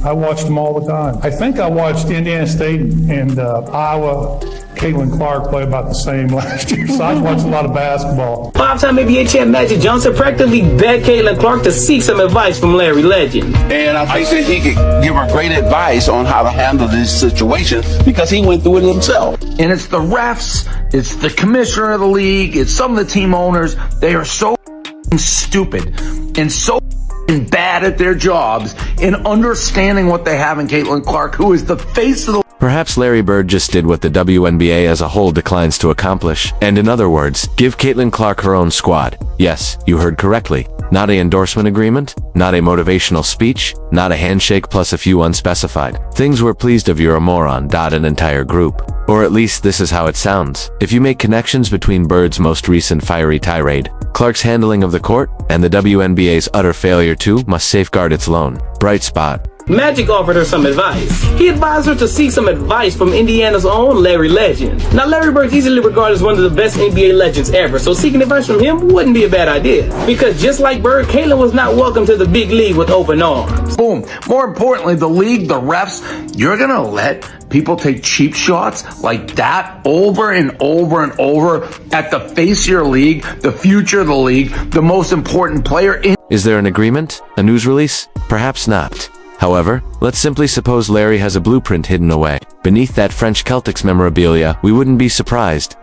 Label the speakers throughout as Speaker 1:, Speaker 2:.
Speaker 1: I watched them all the time. I think I watched Indiana State and Iowa, Caitlin Clark play about the same last year, so I watched a lot of basketball.
Speaker 2: Five-time NBA champ Magic Johnson practically begged Caitlin Clark to seek some advice from Larry Legend.
Speaker 3: And I think that he could give her great advice on how to handle this situation because he went through it himself.
Speaker 4: And it's the refs, it's the commissioner of the league, it's some of the team owners. They are so stupid and so bad at their jobs in understanding what they have in Caitlin Clark, who is the face of the...
Speaker 5: Perhaps Larry Bird just did what the WNBA as a whole declines to accomplish, and in other words, give Caitlin Clark her own squad. Yes, you heard correctly. Not an endorsement agreement, not a motivational speech, not a handshake plus a few unspecified. Things we're pleased of you're a moron. An entire group. Or at least this is how it sounds. If you make connections between Bird's most recent fiery tirade, Clark's handling of the court, and the WNBA's utter failure to must safeguard its lone bright spot.
Speaker 2: Magic offered her some advice. He advised her to seek some advice from Indiana's own Larry Legend. Now, Larry Bird's easily regarded as one of the best NBA legends ever, so seeking advice from him wouldn't be a bad idea. Because just like Bird, Caitlin was not welcome to the big league with open arms.
Speaker 4: Boom. More importantly, the league, the refs, you're gonna let people take cheap shots like that over and over and over at the face of your league, the future of the league, the most important player in...
Speaker 5: Is there an agreement? A news release? Perhaps not. However, let's simply suppose Larry has a blueprint hidden away. Beneath that French Celtics memorabilia, we wouldn't be surprised.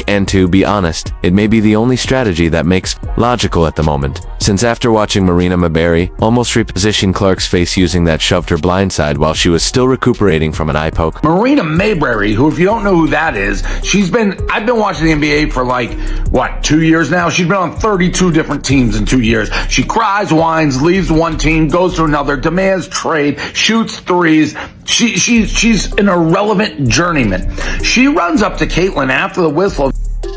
Speaker 5: And to be honest, it may be the only strategy that makes logical at the moment. Since after watching Marina Mabrey almost reposition Clark's face using that shoved her blindside while she was still recuperating from an eye poke.
Speaker 4: Marina Mabrey, who if you don't know who that is, I've been watching the NBA for like, 2 years now? She's been on 32 different teams in 2 years. She cries, whines, leaves one team, goes to another, demands trade, shoots threes. She's an irrelevant journeyman. She runs up to Caitlin after the whistle,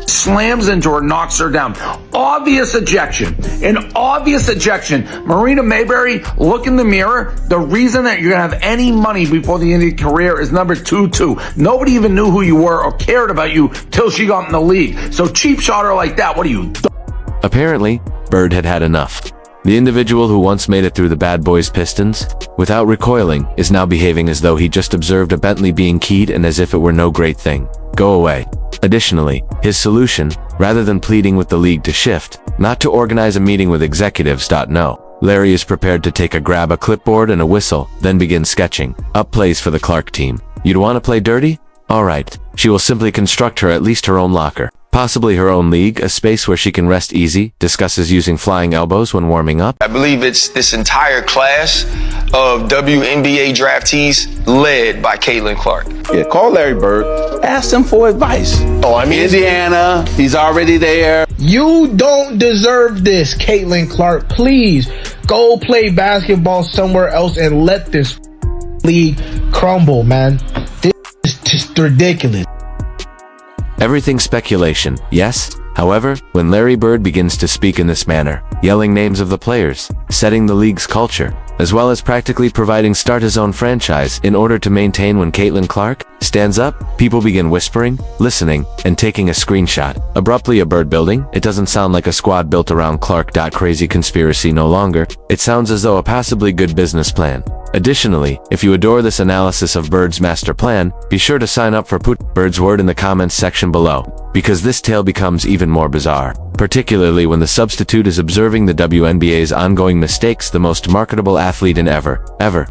Speaker 4: slams into her, knocks her down. Obvious ejection. An obvious ejection. Marina Mabrey, look in the mirror. The reason that you're going to have any money before the end of your career is number 22. Nobody even knew who you were or cared about you till she got in the league. So cheap shot her like that. What are you?
Speaker 5: Apparently, Bird had had enough. The individual who once made it through the bad boys Pistons, without recoiling, is now behaving as though he just observed a Bentley being keyed and as if it were no great thing. Go away. Additionally, his solution, rather than pleading with the league to shift, not to organize a meeting with executives. No. Larry is prepared to grab a clipboard and a whistle, then begin sketching up plays for the Clark team. You'd want to play dirty? Alright. She will simply construct her at least her own locker. Possibly her own league, a space where she can rest easy, discusses using flying elbows when warming up.
Speaker 3: I believe it's this entire class of WNBA draftees led by Caitlin Clark. Yeah, call Larry Bird, ask him for advice. Oh, I mean, Indiana, he's already there.
Speaker 6: You don't deserve this, Caitlin Clark. Please go play basketball somewhere else and let this league crumble, man. This is just ridiculous.
Speaker 5: Everything speculation, yes? However, when Larry Bird begins to speak in this manner, yelling names of the players, setting the league's culture, as well as practically providing start his own franchise in order to maintain when Caitlin Clark stands up, people begin whispering, listening, and taking a screenshot. Abruptly a Bird building, it doesn't sound like a squad built around Clark. Crazy conspiracy no longer. It sounds as though a passably good business plan. Additionally, if you adore this analysis of Bird's master plan, be sure to sign up for Put Bird's Word in the comments section below, because this tale becomes even more bizarre, particularly when the substitute is observing the WNBA's ongoing mistakes, the most marketable athlete in ever.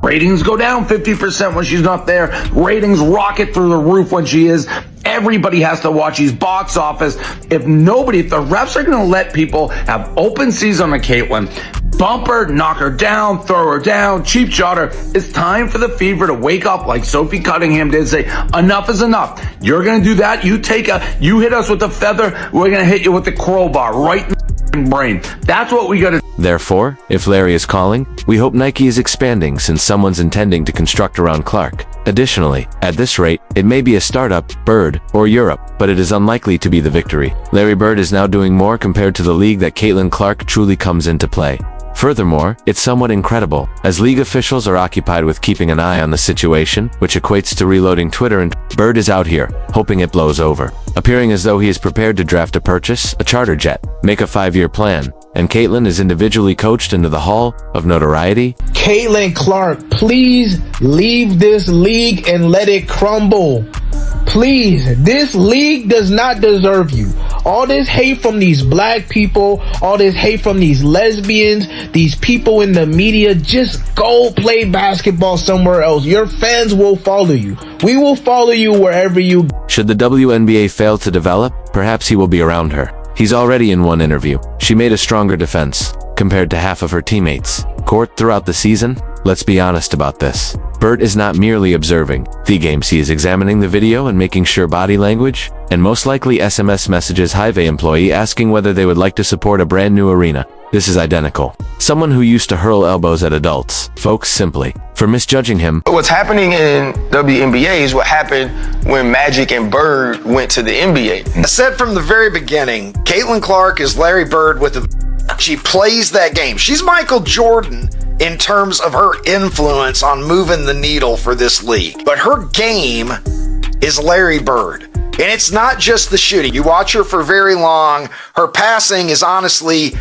Speaker 4: Ratings go down 50% when she's not there. Ratings rocket through the roof when she is. Everybody has to watch these box office. If the refs are going to let people have open season on Caitlin, bump her, knock her down, throw her down, cheap shot her, it's time for the Fever to wake up like Sophie Cunningham did, say, enough is enough. You're going to do that. You hit us with a feather, we're going to hit you with the crowbar right in the brain. That's what we got to.
Speaker 5: Therefore, if Larry is calling, we hope Nike is expanding since someone's intending to construct around Clark. Additionally, at this rate, it may be a startup, Bird, or Europe, but it is unlikely to be the victory. Larry Bird is now doing more compared to the league that Caitlin Clark truly comes into play. Furthermore, it's somewhat incredible, as league officials are occupied with keeping an eye on the situation, which equates to reloading Twitter, and Bird is out here, hoping it blows over, appearing as though he is prepared to draft a purchase, a charter jet, make a 5-year plan, and Caitlin is individually coached into the Hall of Notoriety?
Speaker 6: Caitlin Clark, please leave this league and let it crumble. Please, this league does not deserve you. All this hate from these black people, all this hate from these lesbians, these people in the media, just go play basketball somewhere else. Your fans will follow you. We will follow you wherever you go.
Speaker 5: Should the WNBA fail to develop, perhaps he will be around her. He's already in one interview. She made a stronger defense, compared to half of her teammates. Court throughout the season? Let's be honest about this. Bert is not merely observing the games, he is examining the video and making sure body language, and most likely SMS messages Hive employee asking whether they would like to support a brand new arena. This is identical. Someone who used to hurl elbows at adults, folks, simply for misjudging him.
Speaker 3: What's happening in WNBA is what happened when Magic and Bird went to the NBA.
Speaker 7: I said from the very beginning, Caitlin Clark is Larry Bird with a... She plays that game. She's Michael Jordan in terms of her influence on moving the needle for this league. But her game is Larry Bird. And it's not just the shooting. You watch her for very long. Her passing is honestly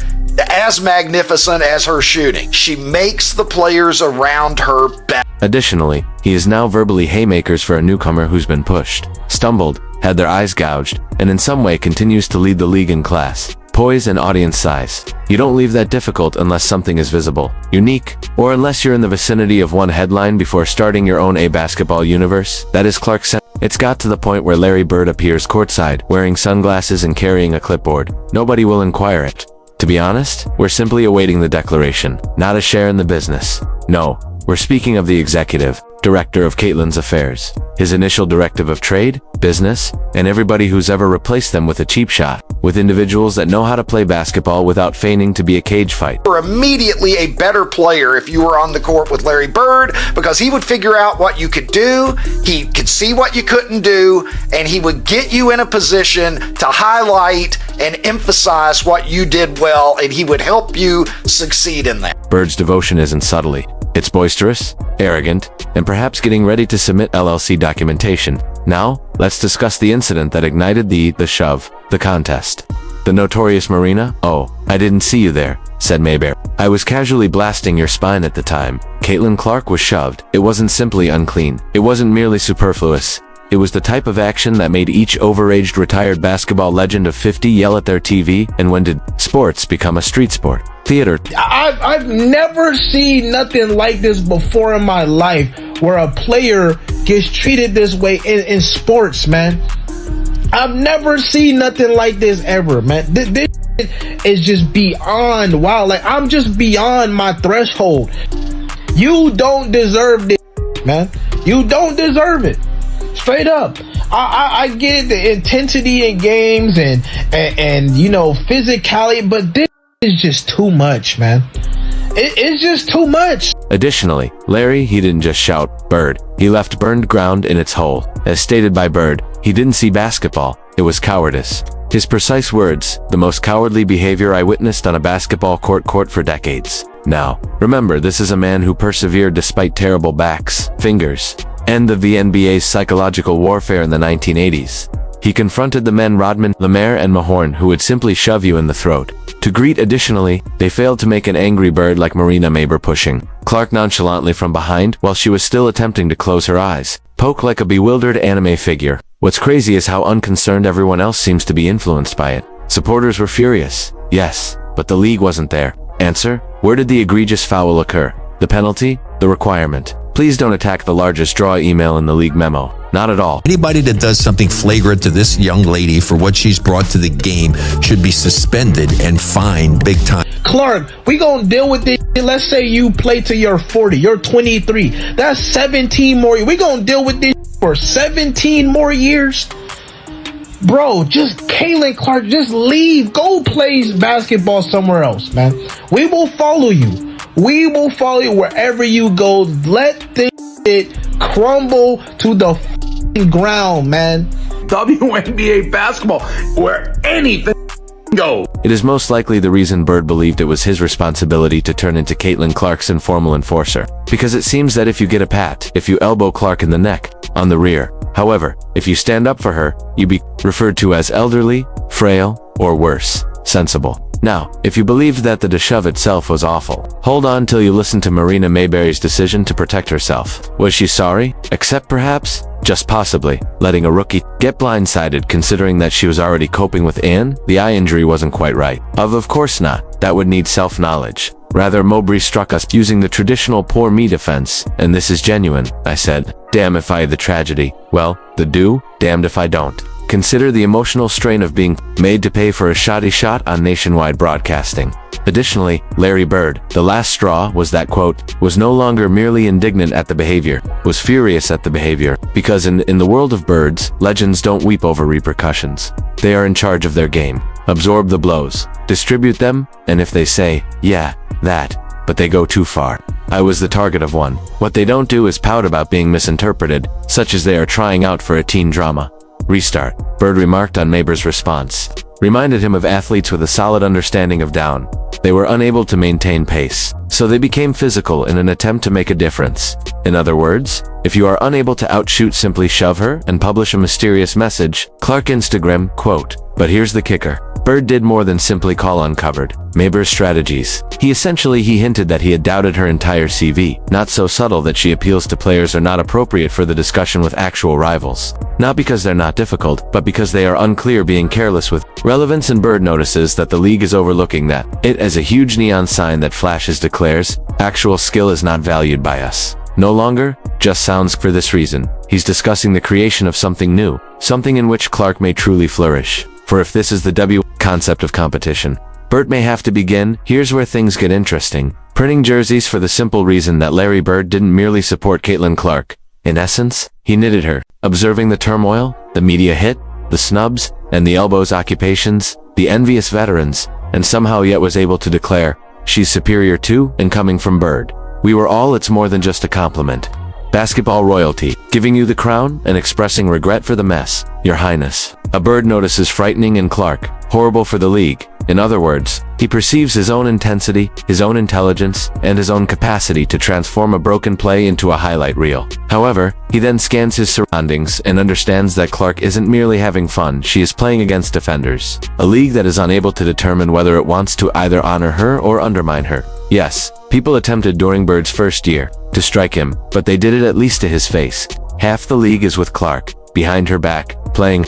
Speaker 7: as magnificent as her shooting. She makes the players around her better.
Speaker 5: Additionally, he is now verbally haymakers for a newcomer who's been pushed, stumbled, had their eyes gouged, and in some way continues to lead the league in class, poise, and audience size. You don't leave that difficult unless something is visible, unique, or unless you're in the vicinity of one headline before starting your own basketball universe. That is Clark said. It's got to the point where Larry Bird appears courtside, wearing sunglasses and carrying a clipboard. Nobody will inquire it. To be honest, we're simply awaiting the declaration, not a share in the business. No, we're speaking of the executive director of Caitlin's affairs, his initial directive of trade, business, and everybody who's ever replaced them with a cheap shot, with individuals that know how to play basketball without feigning to be a cage fight.
Speaker 7: You're immediately a better player if you were on the court with Larry Bird, because he would figure out what you could do, he could see what you couldn't do, and he would get you in a position to highlight and emphasize what you did well, and he would help you succeed in that.
Speaker 5: Bird's devotion isn't subtly. It's boisterous, arrogant, and perhaps getting ready to submit LLC documentation. Now, let's discuss the incident that ignited the shove, the contest. The notorious Marina? Oh, I didn't see you there, said Mabrey. I was casually blasting your spine at the time. Caitlin Clark was shoved. It wasn't simply unclean. It wasn't merely superfluous. It was the type of action that made each overaged retired basketball legend of 50 yell at their TV. And when did sports become a street sport? Theater.
Speaker 6: I've never seen nothing like this before in my life, where a player gets treated this way in sports, man. I've never seen nothing like this ever, man. This is just beyond wow. Like, I'm just beyond my threshold. You don't deserve this, man. You don't deserve it. Straight up. I get the intensity in games and you know, physicality, but this is just too much, man. It's just too much.
Speaker 5: Additionally, Larry, he didn't just shout, Bird. He left burned ground in its hole. As stated by Bird, he didn't see basketball. It was cowardice. His precise words, the most cowardly behavior I witnessed on a basketball court for decades. Now, remember, this is a man who persevered despite terrible backs, fingers, and the WNBA's psychological warfare in the 1980s. He confronted the men Rodman, Lemaire, and Mahorn who would simply shove you in the throat. To greet. Additionally, they failed to make an angry bird like Marina Mabrey pushing Clark nonchalantly from behind while she was still attempting to close her eyes, poke like a bewildered anime figure. What's crazy is how unconcerned everyone else seems to be influenced by it. Supporters were furious, yes, but the league wasn't there. Answer: where did the egregious foul occur? The penalty? The requirement? Please don't attack the largest draw email in the league memo. Not at all.
Speaker 8: Anybody that does something flagrant to this young lady for what she's brought to the game should be suspended and fined big time.
Speaker 6: Clark, we gonna deal with this. Let's say you play till you're 40, you're 23. That's 17 more. We gonna deal with this for 17 more years. Bro, just Caitlin Clark, just leave. Go play basketball somewhere else, man. We will follow you. We will follow you wherever you go. Let this shit crumble to the ground, man.
Speaker 4: WNBA basketball, where anything go.
Speaker 5: It is most likely the reason Bird believed it was his responsibility to turn into Caitlin Clark's informal enforcer. Because it seems that if you get a pat, if you elbow Clark in the neck, on the rear. However, if you stand up for her, you be referred to as elderly, frail, or worse, sensible. Now, if you believed that the shove itself was awful, hold on till you listen to Marina Mabrey's decision to protect herself. Was she sorry? Except perhaps, just possibly, letting a rookie get blindsided considering that she was already coping with the eye injury wasn't quite right. Of course not. That would need self-knowledge. Rather, Mabrey struck us using the traditional poor me defense, and this is genuine, I said. Damn if I had the tragedy. Well, the do, damned if I don't. Consider the emotional strain of being made to pay for a shoddy shot on nationwide broadcasting. Additionally, Larry Bird, the last straw was that, quote, was no longer merely indignant at the behavior, was furious at the behavior, because in the world of birds, legends don't weep over repercussions. They are in charge of their game. Absorb the blows, distribute them, and if they say, yeah, that, but they go too far. I was the target of one. What they don't do is pout about being misinterpreted, such as they are trying out for a teen drama. Restart, Bird remarked on Mabrey's response. Reminded him of athletes with a solid understanding of down. They were unable to maintain pace, so they became physical in an attempt to make a difference. In other words, if you are unable to outshoot, simply shove her and publish a mysterious message. Clark Instagram, quote. But here's the kicker. Bird did more than simply call uncovered Mabrey's strategies. He hinted that he had doubted her entire CV, not so subtle that she appeals to players are not appropriate for the discussion with actual rivals. Not because they're not difficult, but because they are unclear, being careless with relevance, and Bird notices that the league is overlooking that. It as a huge neon sign that flashes declares, actual skill is not valued by us. No longer, just sounds. For this reason, he's discussing the creation of something new, something in which Clark may truly flourish. For if this is the concept of competition, Bird may have to begin. Here's where things get interesting. Printing jerseys for the simple reason that Larry Bird didn't merely support Caitlin Clark. In essence, he knitted her, observing the turmoil, the media hit, the snubs, and the elbows occupations, the envious veterans, and somehow yet was able to declare, she's superior to, and coming from Bird. We were all, it's more than just a compliment. Basketball royalty, giving you the crown and expressing regret for the mess, Your Highness. A Bird notices frightening in Clark, horrible for the league. In other words, he perceives his own intensity, his own intelligence, and his own capacity to transform a broken play into a highlight reel. However, he then scans his surroundings and understands that Clark isn't merely having fun, she is playing against defenders. A league that is unable to determine whether it wants to either honor her or undermine her. Yes, people attempted during Bird's first year to strike him, but they did it at least to his face. Half the league is with Clark, behind her back, playing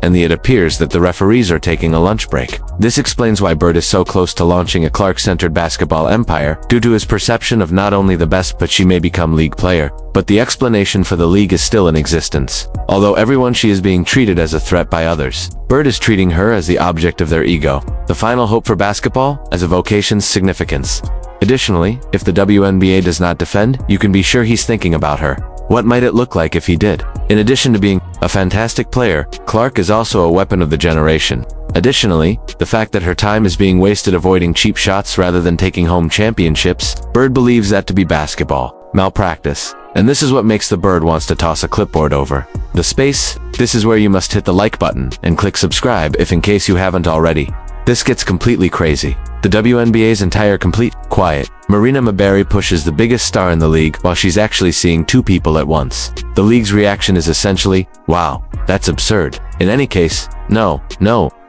Speaker 5: and it appears that the referees are taking a lunch break. This explains why Bird is so close to launching a Clark-centered basketball empire, due to his perception of not only the best but she may become league player. But the explanation for the league is still in existence. Although everyone, she is being treated as a threat by others. Bird is treating her as the object of their ego. The final hope for basketball as a vocation's significance. Additionally, if the WNBA does not defend, you can be sure he's thinking about her. What might it look like if he did? In addition to being a fantastic player, Clark is also a weapon of the generation. Additionally, the fact that her time is being wasted avoiding cheap shots rather than taking home championships, Bird believes that to be basketball malpractice. And this is what makes the Bird wants to toss a clipboard over the space. This is where you must hit the like button and click subscribe if in case you haven't already. This gets completely crazy. The WNBA's entire quiet. Marina Mabrey pushes the biggest star in the league while she's actually seeing two people at once. The league's reaction is essentially, wow, that's absurd. In any case, no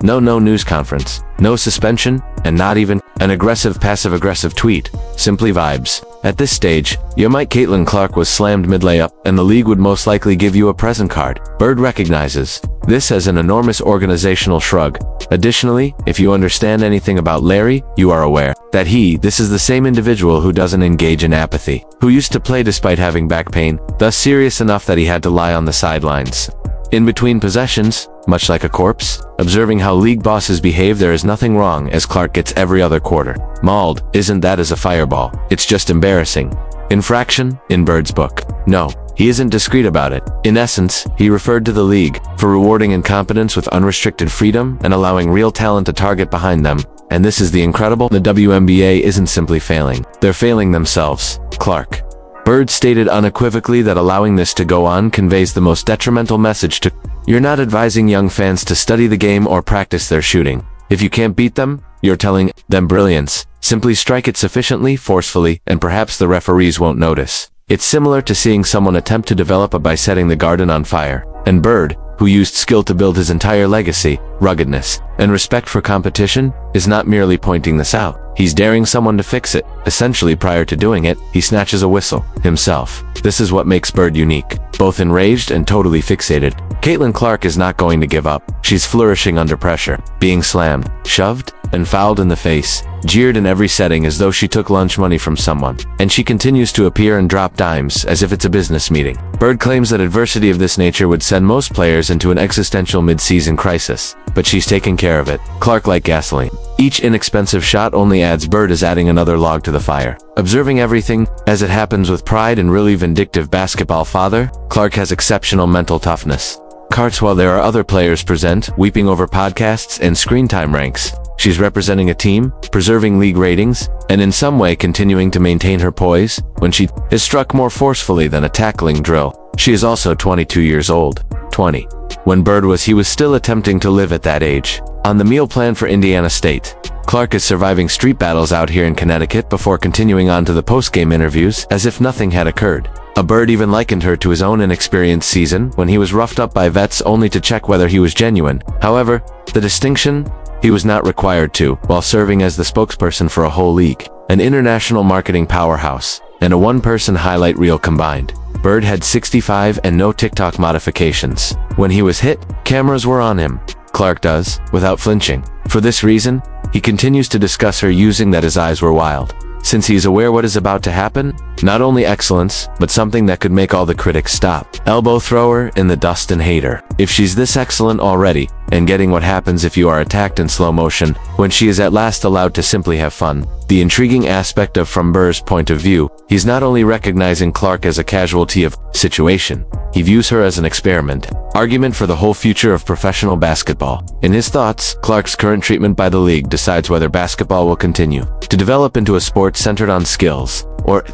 Speaker 5: news conference, no suspension, and not even an aggressive passive-aggressive tweet. Simply vibes. At this stage, your might Caitlin Clark was slammed mid-layup, and the league would most likely give you a present card. Bird recognizes this as an enormous organizational shrug. Additionally, if you understand anything about Larry, you are aware that this is the same individual who doesn't engage in apathy, who used to play despite having back pain, thus serious enough that he had to lie on the sidelines. In between possessions, much like a corpse, observing how league bosses behave, there is nothing wrong as Clark gets every other quarter mauled. Isn't that as a fireball? It's just embarrassing. Infraction, in Bird's book. No, he isn't discreet about it. In essence, he referred to the league for rewarding incompetence with unrestricted freedom and allowing real talent to target behind them. And this is the incredible. The WNBA isn't simply failing. They're failing themselves. Clark. Bird stated unequivocally that allowing this to go on conveys the most detrimental message to you're not advising young fans to study the game or practice their shooting. If you can't beat them, you're telling them brilliance. Simply strike it sufficiently, forcefully, and perhaps the referees won't notice. It's similar to seeing someone attempt to develop by setting the garden on fire. And Bird, who used skill to build his entire legacy, ruggedness, and respect for competition, is not merely pointing this out. He's daring someone to fix it. Essentially, prior to doing it, he snatches a whistle himself. This is what makes Bird unique. Both enraged and totally fixated, Caitlin Clark is not going to give up. She's flourishing under pressure, being slammed, shoved, and fouled in the face, jeered in every setting as though she took lunch money from someone, and she continues to appear and drop dimes as if it's a business meeting. Bird claims that adversity of this nature would send most players into an existential mid-season crisis, but she's taking care of it. Clark like gasoline. Each inexpensive shot only adds. Bird is adding another log to the fire. Observing everything as it happens with pride and really vindictive basketball father, Clark has exceptional mental toughness. Carts while there are other players present, weeping over podcasts and screen time ranks. She's representing a team, preserving league ratings, and in some way continuing to maintain her poise when she is struck more forcefully than a tackling drill. She is also 22 years old. 20. When Bird was, he was still attempting to live at that age. On the meal plan for Indiana State, Clark is surviving street battles out here in Connecticut before continuing on to the post-game interviews as if nothing had occurred. A Bird even likened her to his own inexperienced season when he was roughed up by vets only to check whether he was genuine. However, the distinction: he was not required to, while serving as the spokesperson for a whole league, an international marketing powerhouse, and a one-person highlight reel combined. Bird had 65 and no TikTok modifications. When he was hit, cameras were on him. Clark does, without flinching. For this reason, he continues to discuss her, using that his eyes were wild. Since he's aware what is about to happen, not only excellence, but something that could make all the critics stop. Elbow thrower in the dust and hater. If she's this excellent already, and getting what happens if you are attacked in slow motion, when she is at last allowed to simply have fun. The intriguing aspect of, from Bird's point of view, he's not only recognizing Clark as a casualty of situation, he views her as an experiment, argument for the whole future of professional basketball. In his thoughts, Clark's current treatment by the league decides whether basketball will continue to develop into a sport centered on skills, or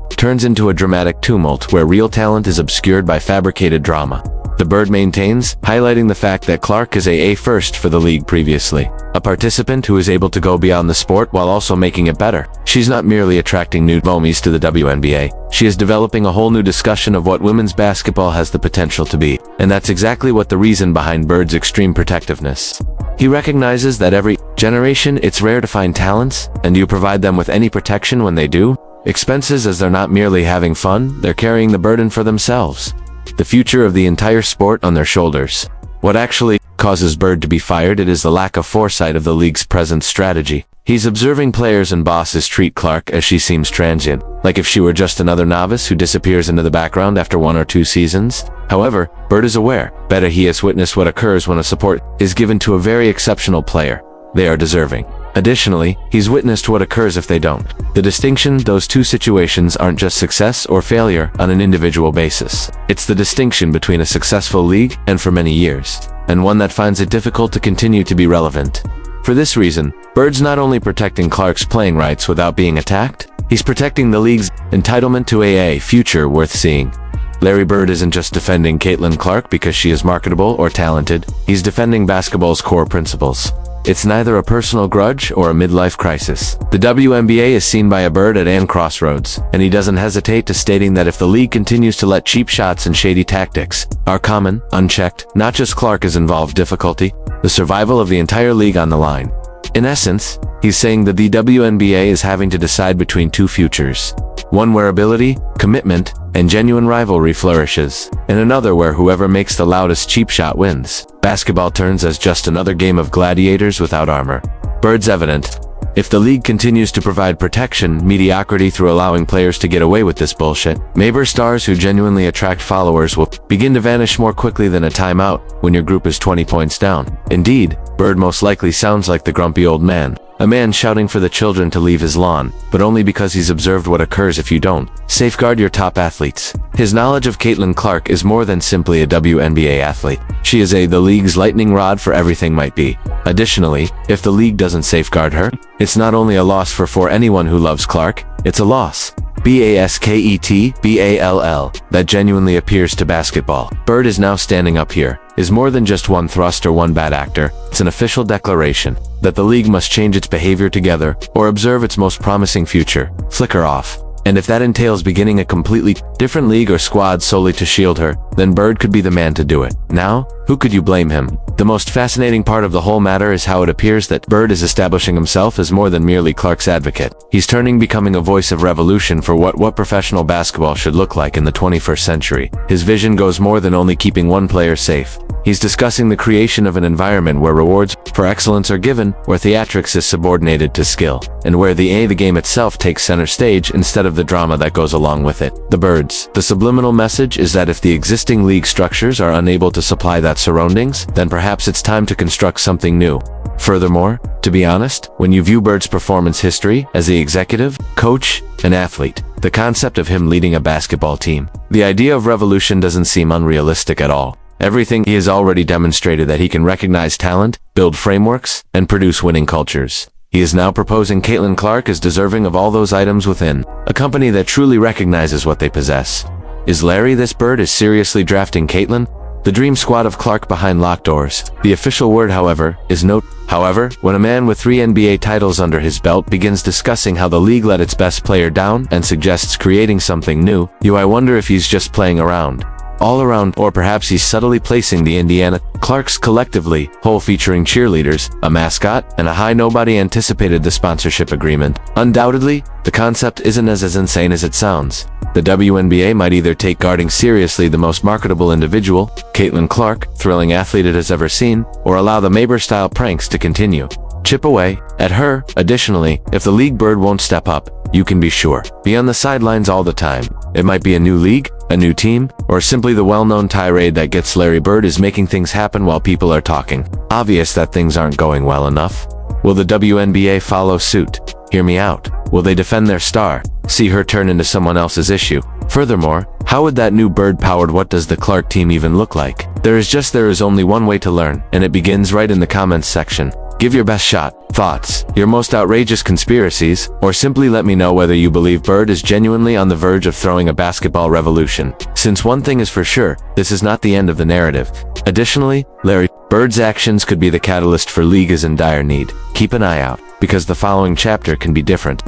Speaker 5: turns into a dramatic tumult where real talent is obscured by fabricated drama. The Bird maintains, highlighting the fact that Clark is a first for the league previously. A participant who is able to go beyond the sport while also making it better. She's not merely attracting new vomies to the WNBA. She is developing a whole new discussion of what women's basketball has the potential to be. And that's exactly what the reason behind Bird's extreme protectiveness. He recognizes that every generation it's rare to find talents, and you provide them with any protection when they do. Expenses, as they're not merely having fun, they're carrying the burden for themselves. The future of the entire sport on their shoulders. What actually causes Bird to be fired, it is the lack of foresight of the league's present strategy. He's observing players and bosses treat Clark as she seems transient, like if she were just another novice who disappears into the background after 1 or 2 seasons. However, Bird is aware, better he has witnessed what occurs when a support is given to a very exceptional player. They are deserving. Additionally, he's witnessed what occurs if they don't. The distinction: those two situations aren't just success or failure on an individual basis. It's the distinction between a successful league and for many years, and one that finds it difficult to continue to be relevant. For this reason, Bird's not only protecting Clark's playing rights without being attacked, he's protecting the league's entitlement to a future worth seeing. Larry Bird isn't just defending Caitlin Clark because she is marketable or talented. He's defending basketball's core principles. It's neither a personal grudge or a midlife crisis. The WNBA is seen by a Bird at an crossroads, and he doesn't hesitate to stating that if the league continues to let cheap shots and shady tactics are common, unchecked, not just Clark is involved, difficulty, the survival of the entire league on the line. In essence, he's saying that the WNBA is having to decide between two futures. One where ability, commitment, and genuine rivalry flourishes, and another where whoever makes the loudest cheap shot wins. Basketball turns as just another game of gladiators without armor. Bird's evident. If the league continues to provide protection, mediocrity through allowing players to get away with this bullshit, Mabrey stars who genuinely attract followers will begin to vanish more quickly than a timeout when your group is 20 points down. Indeed, Bird most likely sounds like the grumpy old man. A man shouting for the children to leave his lawn, but only because he's observed what occurs if you don't. Safeguard your top athletes. His knowledge of Caitlin Clark is more than simply a WNBA athlete. She is the league's lightning rod for everything might be. Additionally, if the league doesn't safeguard her, it's not only a loss for anyone who loves Clark, it's a loss. BASKETBALL that genuinely appears to basketball. Bird is now standing up here, is more than just one thrust or one bad actor. It's an official declaration that the league must change its behavior together or observe its most promising future, flicker off. And if that entails beginning a completely different league or squad solely to shield her, then Bird could be the man to do it. Now, who could you blame him? The most fascinating part of the whole matter is how it appears that Bird is establishing himself as more than merely Clark's advocate. He's becoming a voice of revolution for what professional basketball should look like in the 21st century. His vision goes more than only keeping one player safe. He's discussing the creation of an environment where rewards for excellence are given, where theatrics is subordinated to skill, and where the game itself takes center stage instead of the drama that goes along with it. The Birds. The subliminal message is that if the existing league structures are unable to supply that surroundings, then perhaps it's time to construct something new. Furthermore, to be honest, when you view Bird's performance history as the executive, coach, and athlete, the concept of him leading a basketball team, the idea of revolution doesn't seem unrealistic at all. Everything he has already demonstrated that he can recognize talent, build frameworks, and produce winning cultures. He is now proposing Caitlin Clark is deserving of all those items within a company that truly recognizes what they possess. Is Larry this Bird is seriously drafting Caitlin? The dream squad of Clark behind locked doors. The official word, however, is no. However, when a man with 3 NBA titles under his belt begins discussing how the league let its best player down and suggests creating something new, I wonder if he's just playing around. All around, or perhaps he's subtly placing the Indiana Clarks collectively, whole featuring cheerleaders, a mascot, and a high nobody anticipated the sponsorship agreement. Undoubtedly, the concept isn't as insane as it sounds. The WNBA might either take guarding seriously the most marketable individual, Caitlin Clark, thrilling athlete it has ever seen, or allow the Mabrey-style pranks to continue. Chip away at her. Additionally, if the league Bird won't step up, you can be sure. Be on the sidelines all the time. It might be a new league, a new team, or simply the well-known tirade that gets Larry Bird is making things happen while people are talking. Obvious that things aren't going well enough. Will the WNBA follow suit? Hear me out. Will they defend their star? See her turn into someone else's issue? Furthermore, how would that new Bird-powered what does the Clark team even look like? There is only one way to learn, and it begins right in the comments section. Give your best shot, thoughts, your most outrageous conspiracies, or simply let me know whether you believe Bird is genuinely on the verge of throwing a basketball revolution. Since one thing is for sure, this is not the end of the narrative. Additionally, Larry Bird's actions could be the catalyst for league is in dire need. Keep an eye out, because the following chapter can be different.